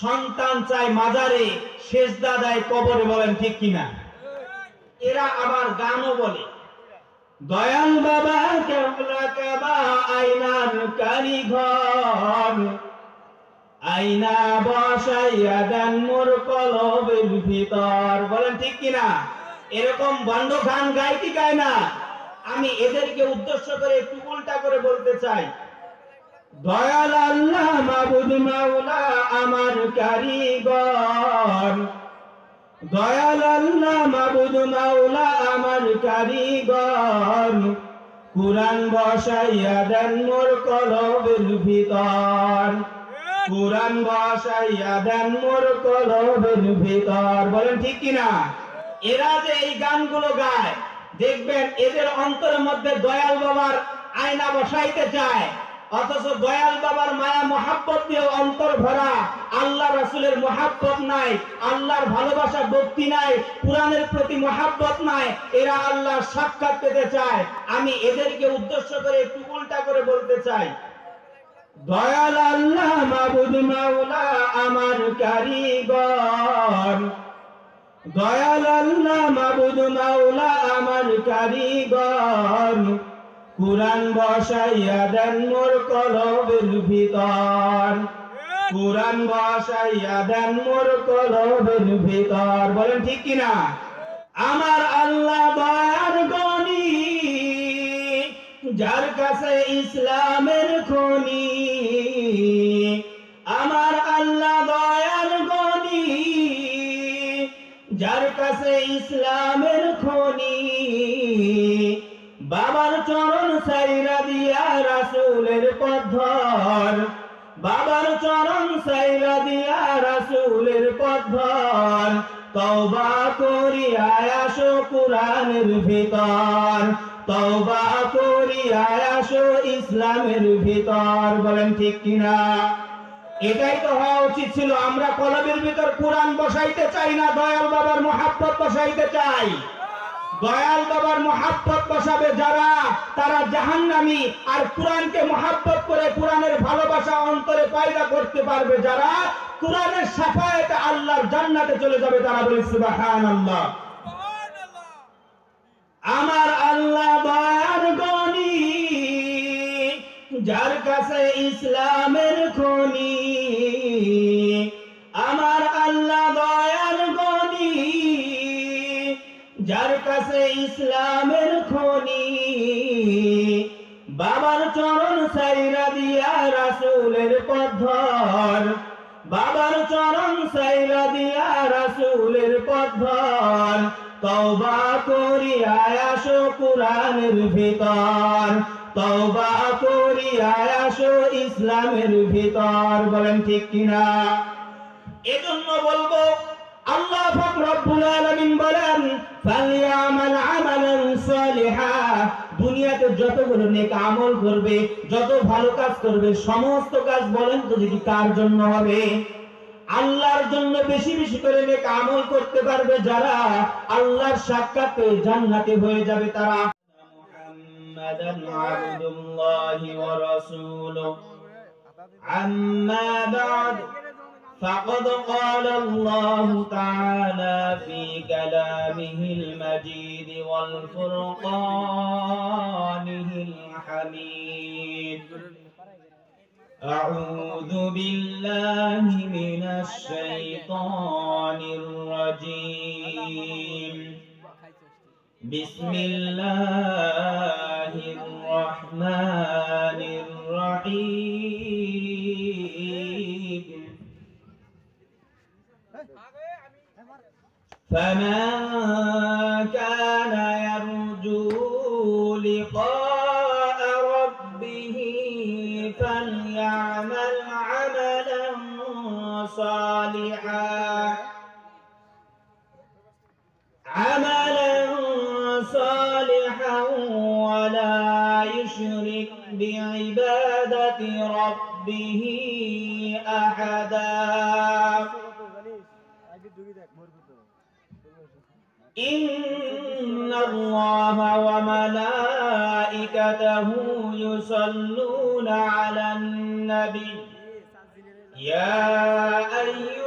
সন্তান চায় মাজারে, সেজদা দেয় কবরে, বলেন ঠিক কিনা? এরা আবার গানও বলে, দয়াল বাবা কেবলা কাবা আয়নার কারিঘর, আয়না বসাইয়া দেন মোর কলবের ভিতর, বলেন ঠিক কিনা? এরকম বন্ধ গান গায় কি গায় না? আমি এদেরকে উদ্দেশ্য করে একটু উল্টা করে বলতে চাই, দয়াল আল্লাহ মাবুদ মাওলা আমার কারিগর, দয়াল আল্লাহ মাবুদ মাওলা আমার কারিগর, কুরআন বসাইয়া দেন মোর কলবের ভিতর, কুরআন বসাইয়া দেন মোর কলবের ভিতর, বলেন ঠিক কিনা? এরা যে এই গানগুলো গায়, দেখবেন এদের অন্তরের মধ্যে দয়াল বাবার আয়না বসাইতে চায়, অথচ দয়াল বাবার মায়া মহাব্বত দিয়ে অন্তর ভরা, আল্লাহ রাসূলের মহাব্বত নাই, আল্লাহর ভালোবাসা ভক্তি নাই, কুরআনের প্রতি মহাব্বত নাই, এরা আল্লাহর সাক্ষাৎ পেতে চায়। আমি এদেরকে উদ্দেশ্য করে একটু উল্টা করে বলতে চাই, দয়াল আল্লাহ মাবুদ মাওলা আমার কারিগর, দয়াল আল্লাহ মাবুদ মাওলা আমার কারিগর, কুরআন বসাইয়া দেন মোর কলবের ভিতর, কুরআন বসাইয়া দেন মোর কলবের ভিতর, বলেন ঠিক কিনা? আমার আল্লাহ দয়ার গনি, যার কাছে ইসলামের খনি, আমার আল্লাহ দয়ার গনি, যার কাছে ইসলামের খনি, বাবার চরণ সাইরা দিয়া রাসূলের পথ ধর, বাবার চরণ সাইরা দিয়া রাসূলের পথ ধর, তওবা করিয়া আসো কুরআনের ভিতর, তওবা করিয়া আসো ইসলামের ভিতর, বলেন ঠিক কিনা? এটাই তো হওয়া উচিত ছিল। আমরা কলবের ভিতর কুরআন বসাইতে চাই না, দয়াল বাবার মহাব্বত বসাইতে চাই। দয়াল বাবার মহাব্বত বসাবে যারা, তারা জাহান্নামী। আর কুরআনকে মহাব্বত করে কুরআনের ভালোবাসা অন্তরে পয়দা করতে পারবে যারা, কুরআনের শাফায়াতে আল্লাহর জান্নাতে চলে যাবে তারা, বলে সুবহানাল্লাহ। আমার আল্লাহ দয়ার গনি, যার কাছে ইসলামের খনি, আমার আল্লাহ দয়ার গনি, যার কাছে ইসলামের খনি, বাবার চরণ সাইরা দিয়া রাসূলের পথ ধর, বাবার চরণ সাইরা দিয়া রাসূলের পথ ধর, তওবা করিয়া আসো কুরআনের ভিতর, তওবা করিয়া আসো ইসলামের ভিতর, বলেন ঠিক কিনা? এজন্য বলবো, আল্লাহ পাক রব্বুল আলামিন বলেন, ফালিয়ামাল আমালান সালিহা, দুনিয়াতে যতগুলো নেক আমল করবে, যত ভালো কাজ করবে, সমস্ত কাজ বলেন তো দেখি কার জন্য হবে? আল্লাহর জন্য বেশি বেশি করে নেক আমল করতে পারবে যারা, আল্লাহর সাক্ষাতে জান্নাতে হয়ে যাবে তারা। মুহাম্মাদান আবদুল্লাহি ওয়া রাসূলুহু, আম্মা বা'দ, فقد قال الله تعالى في كلامه المجيد والفرقانه الحميد، أعوذ بالله من الشيطان الرجيم، بسم الله الرحمن الرحيم، فمن كان يرجو لقاء ربه فليعمل عملا صالحا، عملا صالحا ولا يشرك بعبادة ربه أحدا، إن الله وملائكته يصلون على النبي، يا أيها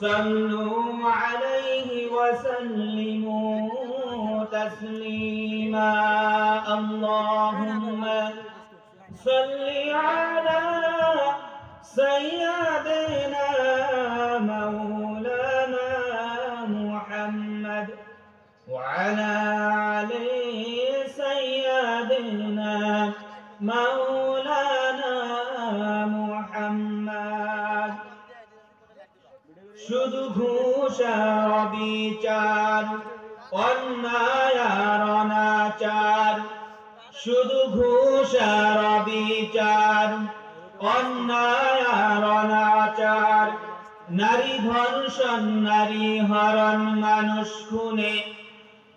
صلوا عليه وسلموا تسليما اللهم صل على سيدنا مولانا محمد وعلى آله سيدنا مولانا محمد শুধু ঘুষা বিচার অন্যায় অনাচার শুধু ঘুষা বিচার অন্যায় অনাচার নারী ধর্ষণ নারী হরণ মানুষ খুনে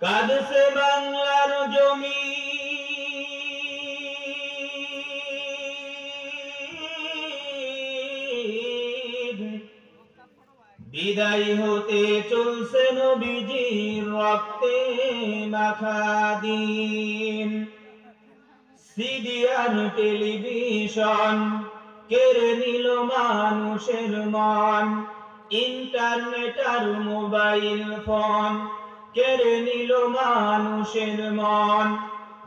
কাঁদছে বাংলার জমি বিদায় হতে চলছে নবীজির রক্তে মাখা দিন সিডিআর টেলিভিশন কেড়ে নিল মানুষের মন ইন্টারনেট আর মোবাইল ফোন কেড়ে নিল মানুষের মন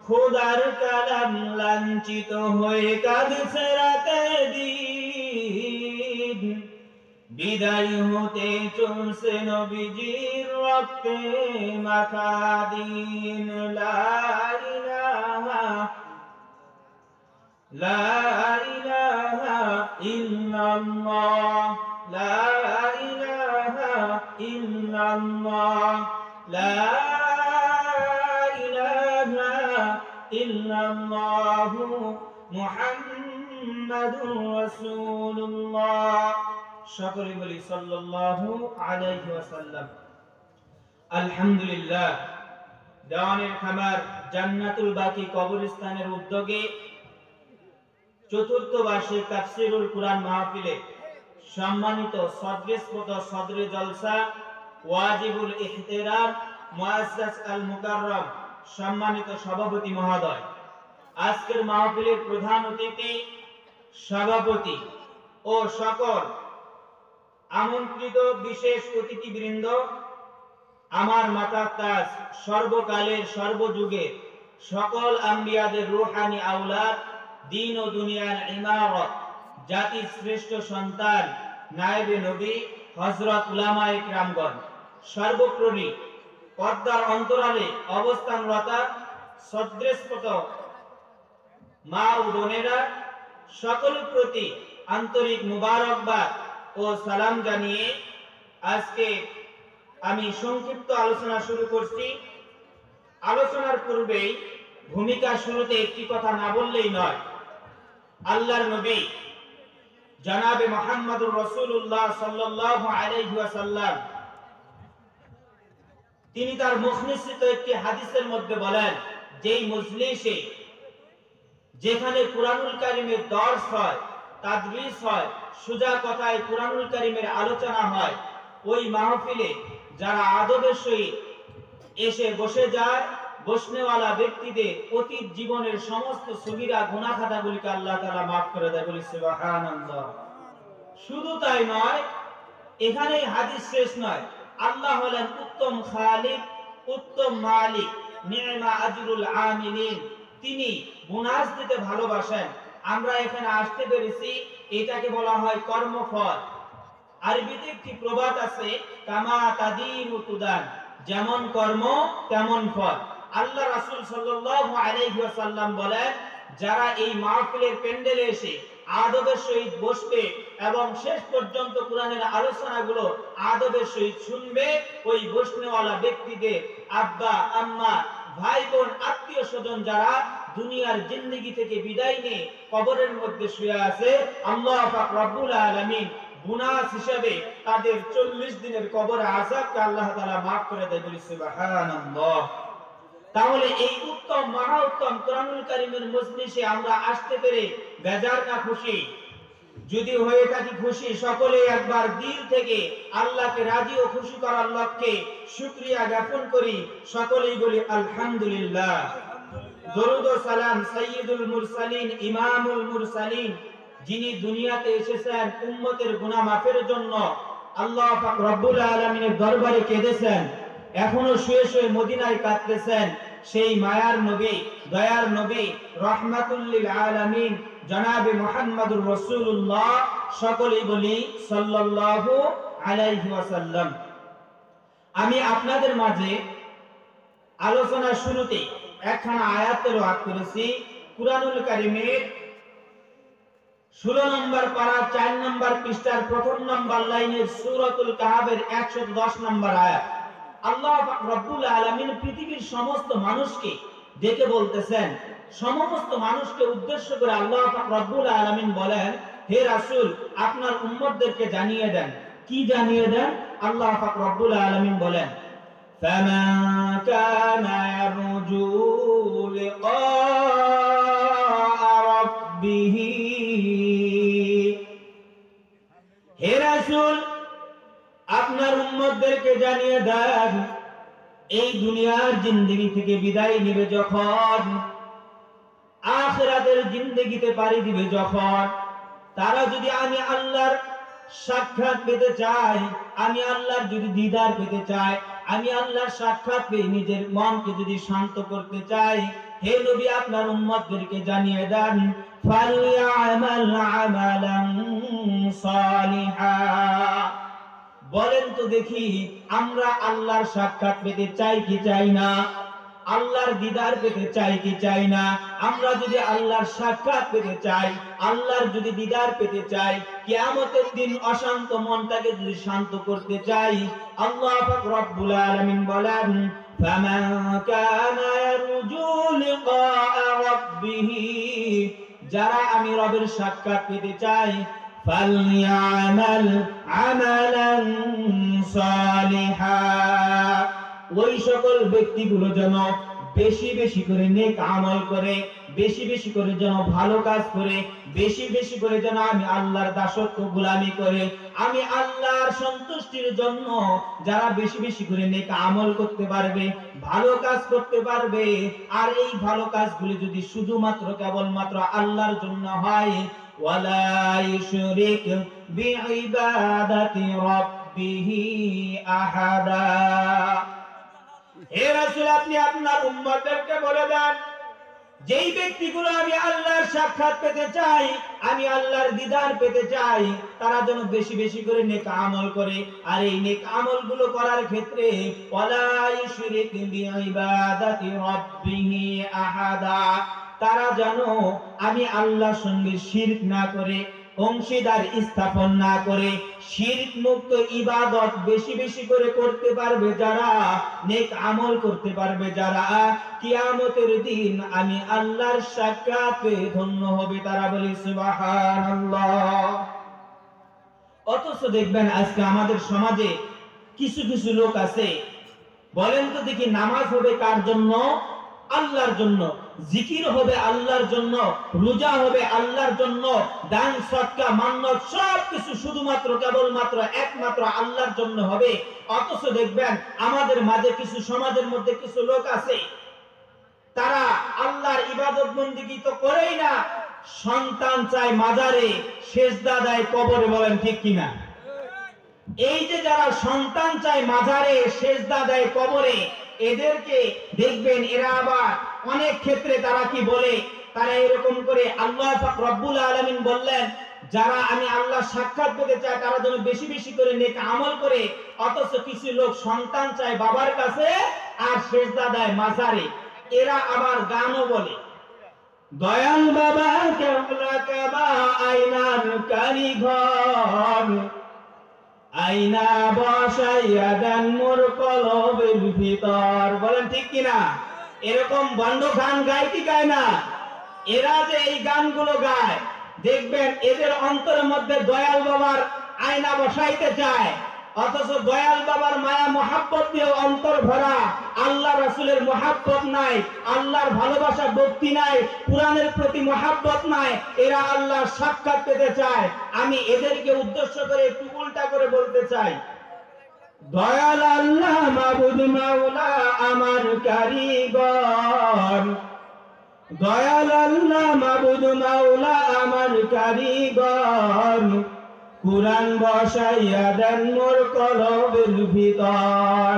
খোদার কালাম লাঞ্ছিত হয়ে কাঁদছে রাতে দিন বিদায় হতে চলছে নবীজির রক্তে মাখা দিন লা ইলাহা ইল্লাল্লাহ লা ইলাহা ইল্লাল্লাহ লা ইলাহা ইল্লাল্লাহ মুহাম্মাদুর রাসূলুল্লাহ সকলে বলি সাল্লাল্লাহু আলাইহি ওয়াসাল্লাম আলহামদুলিল্লাহ দেওয়ানের খামার জান্নাতুল বাকি কবরস্থানের উদ্যোগে চতুর্থ বার্ষিক তাফসীরুল কুরআন মাহফিলে সম্মানিত সদরেস্পত সদরে জলসা ওয়াজিবুল ইহতিরাম মুআসসাস আল মুকাররম সম্মানিত সভাপতি মহোদয় আজকের মাহফিলের প্রধান অতিথি সভাপতি ও সকল আমন্ত্রিত বিশেষ অতিথিবৃন্দ আমার মাতার তাজ সর্বকালের সর্বযুগের সকল আম্বিয়াদের রূহানি আওলাদ দ্বীন ও দুনিয়ার ইমারত জাতির শ্রেষ্ঠ সন্তান নায়েবে নবী হযরত উলামায়ে কিরামগণ সর্বপ্রণী পর্দার অন্তরালে অবস্থানরত সদরেস্পত মা ও বোনেরা সকলের প্রতি আন্তরিক মুবারকবাদ ও সালাম জানিয়ে আজকে আমি সংক্ষিপ্ত আলোচনা শুরু করছি আলোচনার পূর্বেই ভূমিকা শুরুতে একটি কথা না বললেই নয় আল্লাহর নবী জনাবে মুহাম্মদুর রাসূলুল্লাহ সাল্লাল্লাহু আলাইহি ওয়াসাল্লাম তিনি তার মুখনিসৃত একটি হাদিসের মধ্যে বলেন যেই মজলিসে যেখানে কুরআনুল কারীমের দর্স হয় তাদরিস হয় সুজা কথায় কুরআনুল কারীমের আলোচনা হয় ওই মাহফিলে যারা আদবের সহিত এসে বসে যায় বসনেওয়ালা ব্যক্তিদের অতীত জীবনের সমস্ত সগীরা গুনাহ খাতাগুলিকে আল্লাহ তাআলা maaf করে দেয় বলি সুবহানাল্লাহ শুধু তাই নয় এখানেই হাদিস শেষ নয় আল্লাহ হলেন উত্তম খালিক উত্তম মালিক নি'মা আজরুল আমিলিন তিনি বোনাস দিতে ভালোবাসেন আমরা এখানে আসতে পেরেছি এটাকে বলা হয় কর্মফল আরবিতে একটি প্রবাদ আছে কামা তাদিনু তুদান যেমন কর্ম তেমন ফল আল্লাহ রাসূল সাল্লাল্লাহু আলাইহি ওয়াসাল্লাম বলেন যারা এই মাহফিলের প্যান্ডেলে এসে আদবের সহিত বসবে এবং শেষ পর্যন্ত কোরআনের আলোচনাগুলো আদবের সহিত শুনবে ওই বসনেওয়ালা ব্যক্তিদের আব্বা আম্মা ভাই বোন আত্মীয় স্বজন যারা দুনিয়ার জিন্দেগি থেকে বিদায় নিয়ে কবরের মধ্যে শুয়ে আছে আল্লাহ পাক রব্বুল আলামিন গুনাহ হিসেবে তাদের 40 দিনের কবর আযাবকে আল্লাহ তাআলা maaf করে দেয় বলি সুবহানাল্লাহ তাহলে এই উত্তম মহা উত্তম কোরআনুল কারীমের মজলিসে আমরা আসতে পেরে বেজার না খুশি যদি হয়ে থাকি খুশি সকলে একবার দিল থেকে আল্লাহকে রাজি ও খুশি করার লক্ষ্যে শুকরিয়া জ্ঞাপন করি সকলেই বলি আলহামদুলিল্লাহ দরুদ ও সালাম সাইয়্যিদুল মুরসালিন ইমামুল মুরসালিন যিনি দুনিয়াতে এসেছেন উম্মতের গুনাহ মাফের জন্য আল্লাহ পাক রব্বুল আলামিনের দরবারে কেঁদেছেন, এখনো শুয়ে শুয়ে মদিনায় কাঁদতেছেন সেই মায়ার নবী, দয়ার নবী, রাহমাতুল লিল আলামিন জনাবে মুহাম্মদুর রাসূলুল্লাহ, সকলেই বলি সাল্লাল্লাহু আলাইহি ওয়াসাল্লাম। আমি আপনাদের মাঝে আলোচনার শুরুতে একখানা আয়াত তেলাওয়াত করেছি কুরআনুল কারীমের 16 নম্বর পারা 4 নম্বর পৃষ্ঠার প্রথম নম্বর লাইনের সূরাতুল কাহাফের 110 নম্বর আয়াত। আল্লাহ পাক রব্বুল আলামিন পৃথিবীর সমস্ত মানুষকে ডেকে বলতেছেন, সমস্ত মানুষকে উদ্দেশ্য করে আল্লাহ পাক রব্বুল আলামিন বলেন, হে রাসূল আপনার উম্মতদেরকে জানিয়ে দেন। কি জানিয়ে দেন? আল্লাহ পাক রব্বুল আলামিন বলেন, ফামান কানা ইয়ারজু লিকা রাব্বিহি, হে রাসূল আপনার উম্মতদেরকে জানিয়ে দেন, এই দুনিয়ার জিন্দেগি থেকে বিদায় নিবে যখন, আখিরাতের জিন্দেগিতে পাড়ি দিবে যখন, তারা যদি আমি আল্লাহর সাক্ষাৎ পেতে চায়, আমি আল্লাহর যদি দিদার পেতে চায়, আমি আল্লাহর সাক্ষাৎ পেয়ে নিজের মনকে যদি শান্ত করতে চাই, হে নবী আপনার উম্মতদেরকে জানিয়ে দেন, ফালইআমাল আমালান সালিহা। বলেন তো দেখি আমরা আল্লাহর সাক্ষাৎ পেতে চাই কি চাই না? আল্লাহর দিদার পেতে চাই কি চাই না? আমরা যদি আল্লাহর সাক্ষাৎ পেতে চাই, আল্লাহর যদি দিদার পেতে চাই, কিয়ামতের দিন অশান্ত মনটাকে যদি শান্ত করতে চাই, আল্লাহ পাক রব্বুল আলামিন বলেন, ফামান কানা ইয়ারজু লিকা রাব্বিহি, যারা আমি রবের সাক্ষাৎ পেতে চাই, ফালইআমাল আমালান সালিহা, ওই সকল ব্যক্তিগুলো যেন বেশি বেশি করে নেক আমল করে, বেশি বেশি করে যেন ভালো কাজ করে, বেশি বেশি করে যেন আমি আল্লাহর দাসত্ব গোলামি করে, আমি আল্লাহর সন্তুষ্টির জন্য যারা বেশি বেশি করে নেক আমল করতে পারবে, ভালো কাজ করতে পারবে, আর এই ভালো কাজগুলি যদি শুধুমাত্র কেবলমাত্র আল্লাহর জন্য হয়, ওয়ালা ইউশরিক বিইবাদাতি রাব্বিহি আহাদা। হে রাসূল আপনি আপনার উম্মতদেরকে বলে দেন, যেই ব্যক্তিগুলো আমি আল্লাহর সাক্ষাৎ পেতে চাই, আমি আল্লাহর দিদার পেতে চাই, তারা যেন বেশি বেশি করে নেক আমল করে, আর এই নেক আমলগুলো করার ক্ষেত্রে ওয়ালা ইউশরিক বিইবাদাতি রাব্বিহি আহাদা, তারা যেন আমি আল্লাহর সঙ্গে শিরক না করে, অংশীদার স্থাপন না করে, শিরক মুক্ত ইবাদত বেশি বেশি করে করতে পারবে যারা, নেক আমল করতে পারবে যারা, কিয়ামতের দিন আমি আল্লাহর সাক্ষাতে ধন্য হবে তারা। বলি সুবহানাল্লাহ। অথচ দেখবেন আজকে আমাদের সমাজে কিছু কিছু লোক আছে, বলেন তো দেখি নামাজ হবে কার জন্য? আল্লাহর জন্য। জিকির হবে আল্লাহর জন্য, রোজা হবে আল্লাহর জন্য, দান সদকা মান্নত সবকিছু শুধুমাত্র কেবলমাত্র একমাত্র আল্লাহর জন্য হবে। অথচ দেখবেন আমাদের মাঝে কিছু সমাজের মধ্যে কিছু লোক আছে, তারা আল্লাহর ইবাদত বন্দেগী তো করেই না, সন্তান চায় মাজারে, সেজদা দেয় কবরে। বলেন ঠিক কিনা? এই যে যারা সন্তান চায় মাজারে, সেজদা দেয় কবরে, এদেরকে দেখবেন এরা আবার অনেক ক্ষেত্রে তারা কি বলে, তারা এরকম করে আল্লাহ পাক রব্বুল আলামিন বললেন, যারা আমি আল্লাহ সাক্ষাৎ পেতে চায় তারা যেন বেশি বেশি করে নেক আমল করে। অথচ কিছু লোক সন্তান চায় বাবার কাছে আর সেজদা দেয় মাজারে। এরা আবার গানও বলে, দয়াল বাবা কেবলা কাবা আয়নার কারিগর, আয়না বসাইয়া দেন মোর কলবের ভিতর। বলেন ঠিক কিনা? এরকম বন্ধ গান গায় কি গায় না? এরা যে এই গানগুলো গায়, দেখবেন এদের অন্তরের মধ্যে দয়াল বাবার আয়না বসাইতে চায়, অথচ দয়াল বাবার মায়া মহাব্বত দিয়ে অন্তর ভরা, আল্লাহ রাসূলের মহাব্বত নাই, আল্লাহর ভালোবাসা ভক্তি নাই, কুরআনের প্রতি মহাব্বত নাই। এরা আল্লাহর সাক্ষাৎ পেতে চায়। আমি এদেরকে উদ্দেশ্য করে একটু উল্টা করে বলতে চাই, দয়াল আল্লাহ মাবুদ মাওলা আমার কারিগর, দয়াল আল্লাহ মাবুদ মাওলা আমার কারিগর, কুরআন বসাইয়া দেন মোর কলবের ভিতর,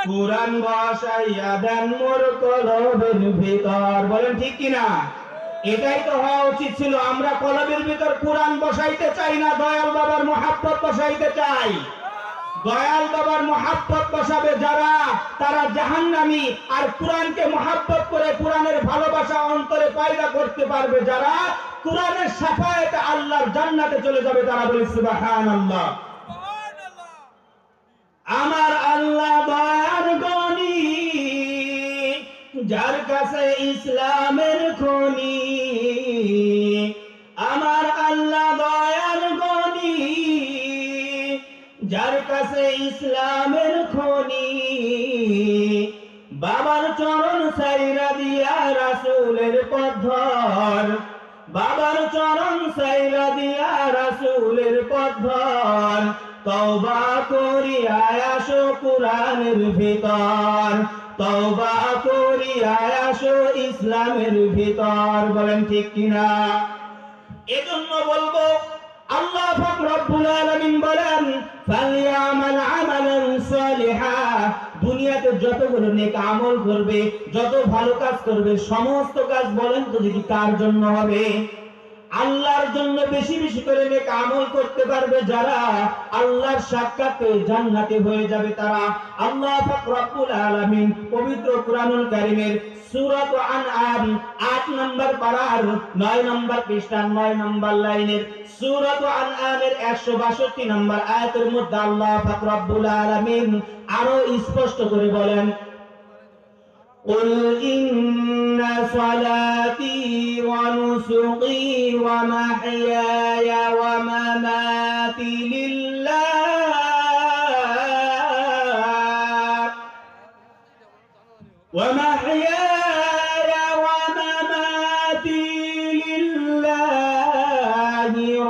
কুরআন বসাইয়া দেন মোর কলবের ভিতর। বলেন ঠিক কিনা? এটাই তো হওয়া উচিত ছিল। আমরা কলবের ভিতর কুরআন বসাইতে চাই না, দয়াল বাবার মহব্বত বসাইতে চাই। দয়াল বাবার মহব্বত বসাবে যারা, তারা জাহান্নামী। আর কুরআনকে মহব্বত করে কুরআনের ভালোবাসা অন্তরে পয়দা করতে পারবে যারা, কুরআনের শাফায়াতে আল্লাহর জান্নাতে চলে যাবে তারা। বলি সুবহানাল্লাহ। আমার আল্লাহ দয়ার গনি, যার কাছে ইসলামের খনি। আমার আল্লাহ দয়ার গনি, যার কাছে ইসলামের খনি। বাবার চরণ সাইরা দিয়া রাসূলের পথ ধর, বাবার চরণ সাইরা দিয়া রাসূলের পথ ধর। তওবা করিয়া আসো কুরআনের ভিতর, তওবা করিয়া আসো ইসলামের ভিতর। বলেন ঠিক কিনা? এজন্য বলবো, আল্লাহ পাক রব্বুল আলামিন বলেন ফালিয়ামাল আমালান সালিহা। দুনিয়াতে যতগুলো নেক আমল করবে, যত ভালো কাজ করবে, সমস্ত কাজ বলেন তো দেখি কার জন্য হবে? আল্লাহর জন্য বেশি বেশি করে নেক আমল করতে পারবে যারা, আল্লাহর সাক্ষাতে জান্নাতে হয়ে যাবে তারা। আল্লাহ পাক রব্বুল আলামিন পবিত্র কুরআনুল কারীমের সূরাত আনআম ৮ নম্বর পারার ৯ নম্বর পৃষ্ঠা ৯ নম্বর লাইনের সূরাত আনআমের ১৬২ নম্বর আয়াতের মধ্যে আল্লাহ পাক রব্বুল আলামিন আরো স্পষ্ট করে বলেন, قل إن صلاتي ونسكي ومحياي ومماتي لله ومحياي ومماتي لله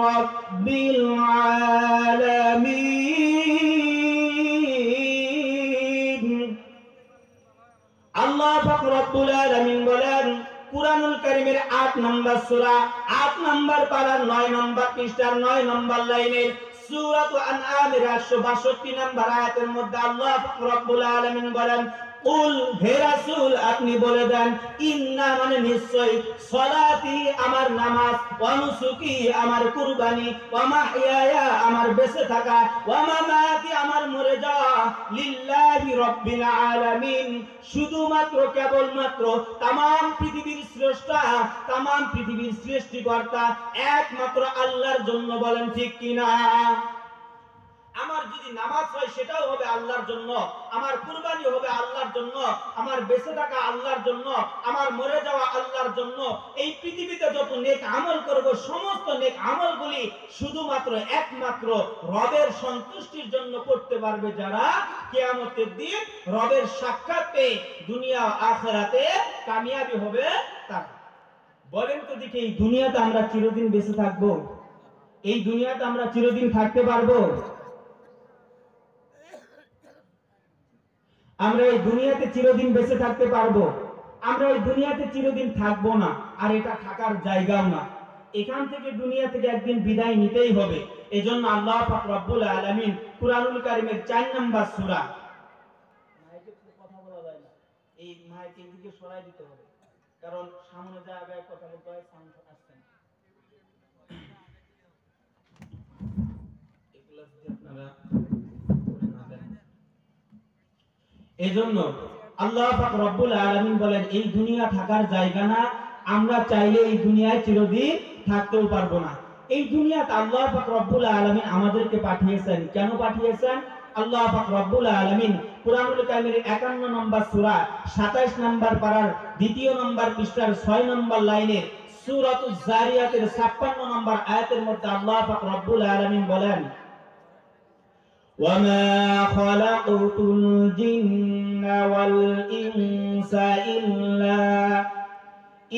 رب العالمين। আল্লাহ পাক রব্বুল আলামিন বলেন কুরআনুল কারীমের ৮ নম্বর সূরা ৮ নম্বর পারা ৯ নম্বর পৃষ্ঠার ৯ নম্বর লাইনের সূরাত আনআমের ১৬২ নম্বর আয়াতের মধ্যে আল্লাহ পাক রব্বুল আলামিন বলেন, কুল হে রাসূল আপনি বলে দেন, ইন্না মানে নিশ্চয়, সলাতি আমার নামাজ, ওয়া নুসুকি আমার কুরবানি, ওয়া মাহইয়ায়া আমার বেঁচে থাকা, ওয়া মামাতি আমার মরে যাওয়া, লিল্লাহি রাব্বিল আলামিন শুধুমাত্র কেবলমাত্র তামাম পৃথিবীর স্রষ্টা, তামাম পৃথিবীর সৃষ্টিকর্তা একমাত্র আল্লাহর জন্য। বলেন ঠিক কিনা? আমার যদি নামাজ হয় সেটাও হবে আল্লাহর জন্য, আমার কুরবানি হবে আল্লাহর জন্য, আমার বেঁচে থাকা আল্লাহর জন্য, আমার মরে যাওয়া আল্লাহর জন্য। এই পৃথিবীতে যত নেক আমল করব, সমস্ত নেক আমলগুলি শুধুমাত্র একমাত্র রবের সন্তুষ্টির জন্য করতে পারবে যারা, কিয়ামতের দিন রবের সাক্ষাৎ পেয়ে দুনিয়া ও আখিরাতে কামিয়াবি হবে তারা। বলেন তো দেখি, এই দুনিয়াতে আমরা চিরদিন বেঁচে থাকবো? এই দুনিয়াতে আমরা চিরদিন থাকতে পারবো? আমরা এই দুনিয়াতে চিরদিন বেঁচে থাকতে পারবো? আমরা এই দুনিয়াতে চিরদিন থাকবো না, আর এটা থাকার জায়গাও না। এখান থেকে দুনিয়া থেকে একদিন বিদায় নিতেই হবে। এজন্য আল্লাহ পাক রব্বুল আলামিন কুরআনুল কারীমের ৪ নম্বর সূরা, মাইকে কথা বলা যায় না, এই মাইকে এদিকে সরাই দিতে হবে, কারণ সামনে যা আগে কথা বলতে হয়, সাউন্ড আসছে না। এগুলো যদি আপনারা এজন্য আল্লাহ পাক রব্বুল আলামিন বলেন, এই দুনিয়া থাকার জায়গা না, আমরা চাইলে এই দুনিয়ায় চিরদিন থাকতেও পারবো না। এই দুনিয়াতে আল্লাহ পাক রব্বুল আলামিন আমাদেরকে পাঠিয়েছেন। কেন পাঠিয়েছেন? আল্লাহ পাক রব্বুল আলামিন কুরআনুল কারীমের ৫১ নম্বর সূরা ২৭ নম্বর পারার ২য় নম্বর পৃষ্ঠার ৬ নম্বর লাইনে সূরাতুজ জারিয়াতের ৫৬ নম্বর আয়াতের মধ্যে আল্লাহ পাক রব্বুল আলামিন বলেন, وَمَا خَلَقْتُ الْجِنَّ وَالْإِنسَ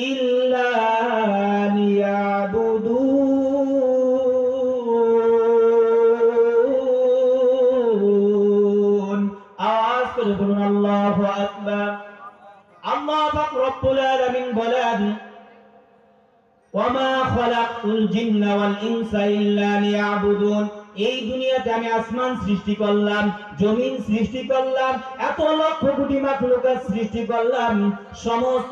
إِلَّا لِيَعْبُدُونَ। আওয়াজ করে বলুন আল্লাহু আকবার। আল্লাহ পাক রব্বুল আলামিন বলেন, وَمَا খালাকতুল জিন্না ওয়াল ইনসা ইল্লা লিয়াবুদুন, এই দুনিয়াতে আমি আসমান সৃষ্টি করলাম, জমিন সৃষ্টি করলাম, এত লক্ষ কোটি মাখলুকাত সৃষ্টি করলাম, সমস্ত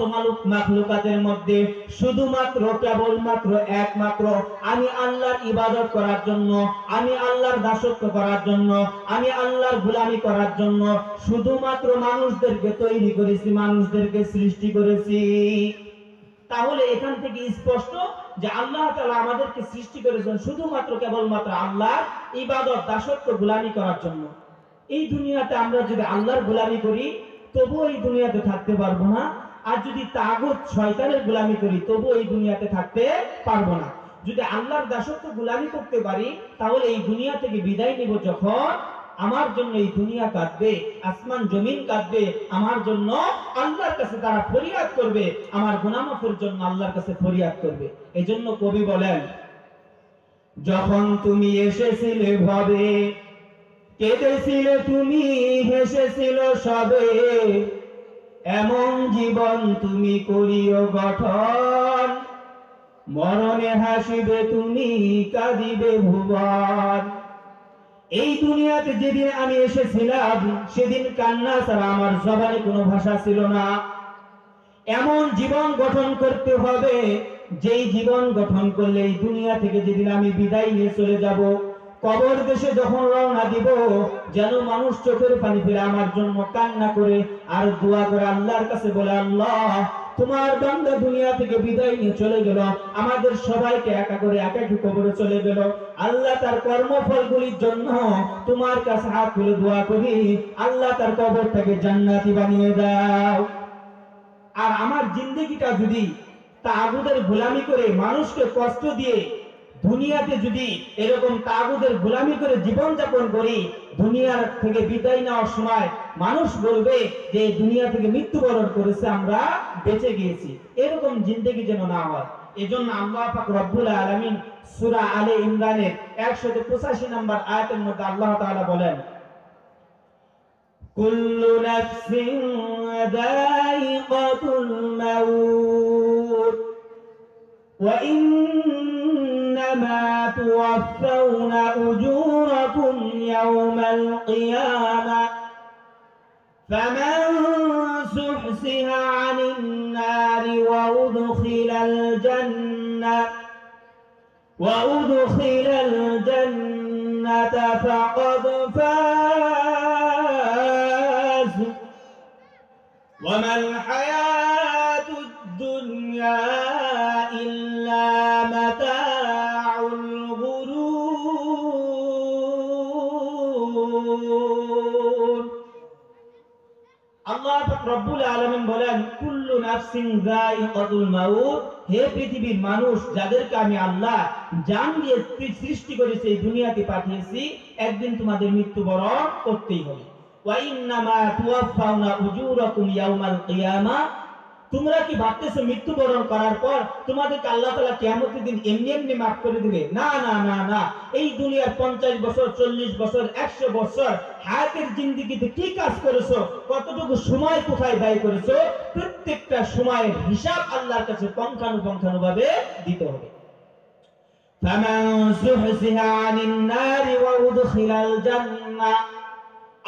মাখলুকাতের মধ্যে শুধুমাত্র কেবলমাত্র একমাত্র আমি আল্লাহর ইবাদত করার জন্য, আমি আল্লাহর দাসত্ব করার জন্য, আমি আল্লাহর গোলামি করার জন্য শুধুমাত্র মানুষদেরকে তৈরি করেছি, মানুষদেরকে সৃষ্টি করেছি। তাহলে এখান থেকে স্পষ্ট যে আল্লাহ তাআলা আমাদেরকে সৃষ্টি করেছেন শুধুমাত্র কেবলমাত্র আল্লাহর ইবাদত, দাসত্ব, গোলামি করার জন্য। এই দুনিয়াতে আমরা যদি আল্লাহর গোলামি করি তবুও এই দুনিয়াতে থাকতে পারবো না, আর যদি তাগুত শয়তানের গোলামি করি তবুও এই দুনিয়াতে থাকতে পারবো না। যদি আল্লাহর দাসত্ব গোলামি করতে পারি তাহলে এই দুনিয়া থেকে বিদায় নিব যখন, আমার জন্য এই দুনিয়া কাঁদবে, আসমান জমিন কাঁদবে, আমার জন্য আল্লাহর কাছে তারা ফরিয়াদ করবে, আমার গুনাহ মাফের জন্য আল্লাহর কাছে ফরিয়াদ করবে। এজন্য কবি বলেন, যখন তুমি এসেছিলে ভাবে, কেঁদেছিলে তুমি, হেসেছিল সবে, এমন জীবন তুমি করিও গঠন, মরণে হাসিবে তুমি, কাঁদিবে ভুবন। এই দুনিয়াতে যেদিন আমি এসেছিলাম সেদিন কান্না ছাড়া আমার জবানে কোনো ভাষা ছিল না। এমন জীবন গঠন করতে হবে যেই জীবন গঠন করলে এই দুনিয়া থেকে যেদিন আমি বিদায় নিয়ে চলে যাব, কবর দেশে যখন রওনা দিব, যেন মানুষ চোখের পানি ফেলে আমার জন্য কান্না করে আর দোয়া করে আল্লাহর কাছে বলে, আল্লাহ তোমার বান্দা দুনিয়া থেকে বিদায় নিয়ে চলে গেল, আমাদের সবাইকে একা করে একাকি কবরে চলে গেল, আল্লাহ তার কর্মফলগুলির জন্য তোমার কাছে হাত তুলে দোয়া করি, আল্লাহ তার কবরটাকে জান্নাতি বানিয়ে দাও। আর আমার জিন্দেগিটা যদি তাগুদের গোলামি করে মানুষকে কষ্ট দিয়ে দুনিয়াতে যদি এরকম তাগুদের গোলামি করে জীবন যাপন করি, দুনিয়ার থেকে বিদায় নেওয়ার সময় মানুষ বলবে যে দুনিয়া থেকে মৃত্যুবরণ করেছে, আমরা বেঁচে গিয়েছি, এরকম জিন্দেগি যেন না হয়। এজন্য আল্লাহ পাক রব্বুল আলামিন সূরা আলে ইমরানের 185 নম্বর আয়াতের মধ্যে আল্লাহ তাআলা বলেন, কুল্লু নাফসিন যায়িকাতুল মাউত ওয়া ইন্নামা তুওয়াফাউনা উজুরাকুম ইয়াওমাল কিয়ামাহ ফামান যুহজিহা আনিন নারি ওয়া উদখিলাল জান্নাতা ফাকাদ ফাজ ওয়া মাল হায়াতুদ দুনিয়া ইল্লা মাতাউল গুরুর। আল্লাহ পাক রব্বুল আলামিন বলেন, কুল্লু নাফসিন যায়িকাতুল মাউত, হে পৃথিবীর মানুষ যাদেরকে আমি আল্লাহ জান দিয়ে সৃষ্টি করেছি, এই দুনিয়াতে পাঠিয়েছি, একদিন তোমাদের মৃত্যুবরণ করতেই হবে। ওয়া ইন্নামা তুওয়াফাউনা উজুরাকুম ইয়াওমাল কিয়ামাহ, তোমরা কি ভাবতেছো মৃত্যুবরণ করার পর তোমাদেরকে আল্লাহ তাআলা কিয়ামতের দিন এমনি এমনি মাফ করে দিবে? না না না না, এই দুনিয়ার 50 বছর, 40 বছর, 100 বছর হায়াতের জিন্দেগিতে কি কাজ করেছো, কতটুকু সময় কোথায় ব্যয় করেছো, প্রত্যেকটা সময়ের হিসাব আল্লাহর কাছে পুঙ্খানুপুঙ্খভাবে দিতে হবে। ফামান যুহজিহা আনিন নারি ওয়া উদখিলাল জান্নাহ,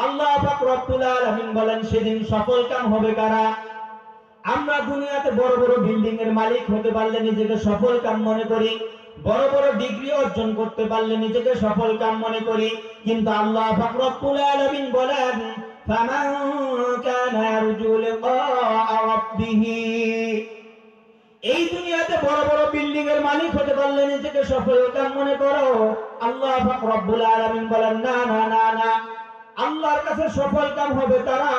আল্লাহ পাক রব্বুল আলামিন বলেন, সেদিন সফলকাম হবে কারা? আমরা দুনিয়াতে বড় বড় বিল্ডিং এর মালিক হতে পারলে নিজেকে সফল কাম মনে করি, বড় বড় ডিগ্রি অর্জন করতে পারলে নিজেকে সফল কাম মনে করি, কিন্তু আল্লাহ পাক রব্বুল আলামিন বলেন, ফামান কানা ইয়ারজু লিকা রাব্বিহ, এই দুনিয়াতে বড় বড় বিল্ডিং এর মালিক হতে পারলে নিজেকে সফল কাম মনে করো। আল্লাহ পাক রব্বুল আলামিন বলেন, না না না না, আল্লাহর কাছে সফল কাম হবে তারা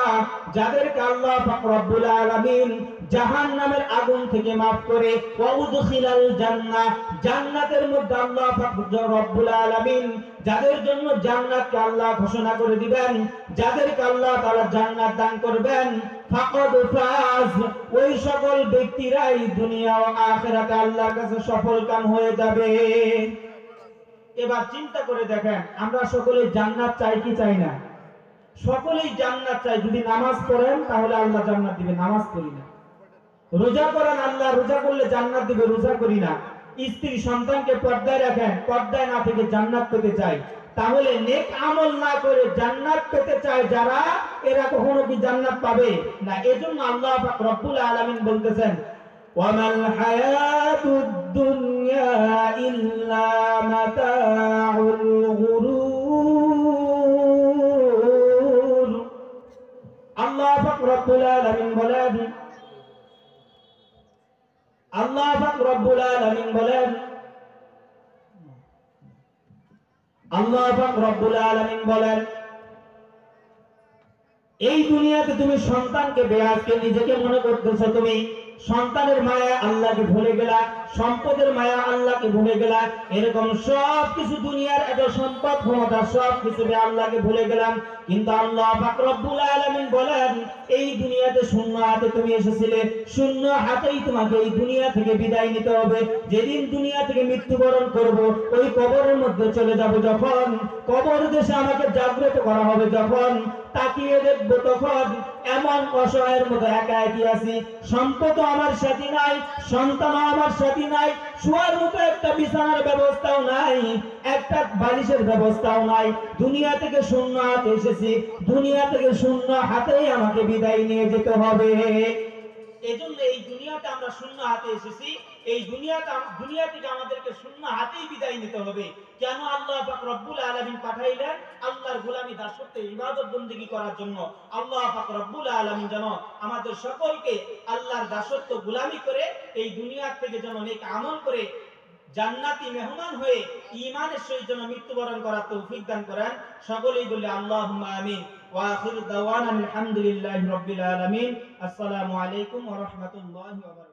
যাদেরকে আল্লাহ পাক রব্বুল আলামিন জাহান্নামের আগুন থেকে maaf করে ওয়া উদখিলাল জান্নাহ, জান্নাতের মধ্যে আল্লাহ পাক রব্বুল আলামিন যাদের জন্য জান্নাতকে আল্লাহ ঘোষণা করে দিবেন, যাদেরকে আল্লাহ তাআলা জান্নাত দান করবেন, ফাকাদ ফাজ, ওই সকল ব্যক্তিরাই দুনিয়া ও আখিরাতে আল্লাহর কাছে সফল কাম হয়ে যাবে। এবার চিন্তা করে দেখেন, আমরা সকলেই জান্নাত চাই কি চাই না? সকলেই জান্নাত চাই। যদি নামাজ পড়েন তাহলে আল্লাহ জান্নাত দিবে, নামাজ পড়ি না। রোজা করেন, আল্লাহ রোজা করলে জান্নাত দিবে, রোজা করি না। স্ত্রী সন্তানকে পর্দায় রাখেন, পর্দায় না থেকে জান্নাত পেতে চায়, তাহলে নেক আমল না করে জান্নাত পেতে চায় যারা, এরা কখনো কি জান্নাত পাবে না? এজন্য আল্লাহ পাক রব্বুল আলামিন বলতেছেন, ওয়ামাল হায়াতুদ দুনিয়া ইল্লা মাতাউল গুরুর। আল্লাহ পাক রব্বুল আলামিন বলেন, আল্লাহ পাক রব্বুল আলামিন বলেন, আল্লাহ পাক রব্বুল আলামিন বলেন, এই দুনিয়াতে তুমি সন্তানকে বেয়াজকে নিজেকে মনে করতেছো, তুমি সন্তানের মায়া আল্লাহকে ভুলে গেলা, সম্পদের মায়া আল্লাহকে ভুলে গেলা, এরকম সব কিছু দুনিয়ার এত সম্পদ ক্ষমতা সব কিছু আল্লাহকে ভুলে গেলাম। কিন্তু আল্লাহ পাক রব্বুল আলামিন বলেন, এই দুনিয়াতে শূন্য হাতে তুমি এসেছিলে, শূন্য হাতেই তোমাকে এই দুনিয়া থেকে বিদায় নিতে হবে। যেদিন দুনিয়া থেকে মৃত্যুবরণ করব, ওই কবরের মধ্যে চলে যাব, যখন কবর দেশে আমাকে জাগ্রত করা হবে, যখন তাকিয়ে দেখবো তখন এমন অসহায়ের মতো একা একই আছি, সম্পদ আমার সাথী নাই, সন্তান আমার সাথী নাই, শোয়ার মতো একটা বিছানার ব্যবস্থাও নাই, একটা বালিশের ব্যবস্থাও নাই। দুনিয়া থেকে শূন্য হাতে এসেছি, দুনিয়া থেকে শূন্য হাতেই আমাকে বিদায় নিয়ে যেতে হবে। এজন্য এই দুনিয়াতে আমরা শূন্য হাতে এসেছি, এই দুনিয়া থেকে আমাদেরকে শূন্য হাতেই বিদায় নিতে হবে। কেন আল্লাহ পাক রব্বুল আলামিন পাঠাইলেন? আল্লাহর গোলামি দাসত্বে ইবাদত বندگی করার জন্য। আল্লাহ পাক রব্বুল আলামিন যেন আমাদের সকলকে আল্লাহর দাসত্ব গোলামি করে এই দুনিয়া থেকে যেন নেক আমল করে জান্নাতি মেহমান হয়ে ঈমানের সহিত যেন মৃত্যুবরণ করার তৌফিক দান করেন। সকলেই বলি আল্লাহুম্মা আমিন। ওয়া আখিরু দাওয়ানা আলহামদুলিল্লাহি রাব্বিল আলামিন। আসসালামু আলাইকুম ওয়া রাহমাতুল্লাহি ওয়া বারাকাতুহু।